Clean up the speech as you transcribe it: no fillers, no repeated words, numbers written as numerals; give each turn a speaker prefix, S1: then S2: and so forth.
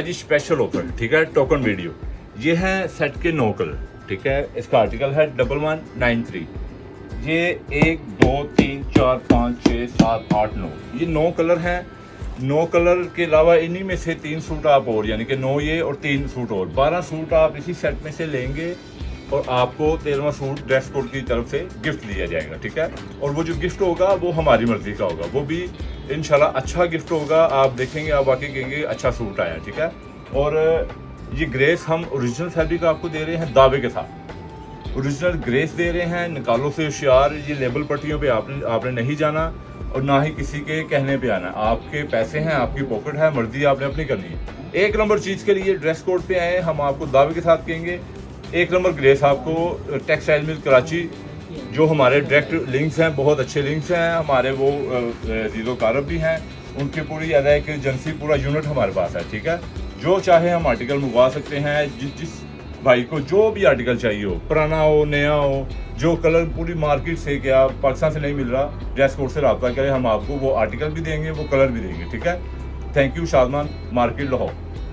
S1: जी special offer, ठीक है, token video. ये है सेट के 9 कलर, ठीक है। इसका आर्टिकल है 1193। ये 1 2 3 4 5 6 7 8 9, ये 9 कलर हैं। 9 कलर के अलावा इन्हीं में से 3 सूट आप और, यानी कि 9 ये और 3 सूट और, 12 सूट आप इसी सेट में से लेंगे और आपको 13वां सूट ड्रेस कोड की तरफ से गिफ्ट दिया जाएगा, ठीक है। और वो जो गिफ्ट होगा वो हमारी मर्जी का होगा, वो भी इंशाल्लाह अच्छा गिफ्ट होगा। आप देखेंगे, आप वाकई कहेंगे अच्छा सूट आया, ठीक है। और ये ग्रेस हम ओरिजिनल फैब्रिक आपको दे रहे हैं दावे के साथ, ओरिजिनल ग्रेस दे रहे हैं। निकालो से होशियार, ये लेबल पट्टियों पे आपने नहीं जाना और ना ही किसी के कहने पे आना। आपके पैसे हैं, आपकी पॉकेट है, मर्जी आपने अपनी करनी है। 1 नंबर चीज़ के लिए ड्रेस कोड पे आए, हम आपको दावे के साथ कहेंगे 1 नंबर ग्रेस आपको टेक्सटाइल मिल कराची, जो हमारे डायरेक्ट लिंक्स हैं, बहुत अच्छे लिंक्स हैं हमारे, वो जीरो कारब भी हैं, उनकी पूरी अदा एक एजेंसी, पूरा यूनिट हमारे पास है, ठीक है। जो चाहे हम आर्टिकल मंगवा सकते हैं। जिस भाई को जो भी आर्टिकल चाहिए हो, पुराना हो नया हो, जो कलर पूरी मार्केट से क्या पाकिस्तान से नहीं मिल रहा, ड्रेस कोड से रब्ता करें, हम आपको वो आर्टिकल भी देंगे, वो कलर भी देंगे, ठीक है। Thank you Shadman, market Lahore.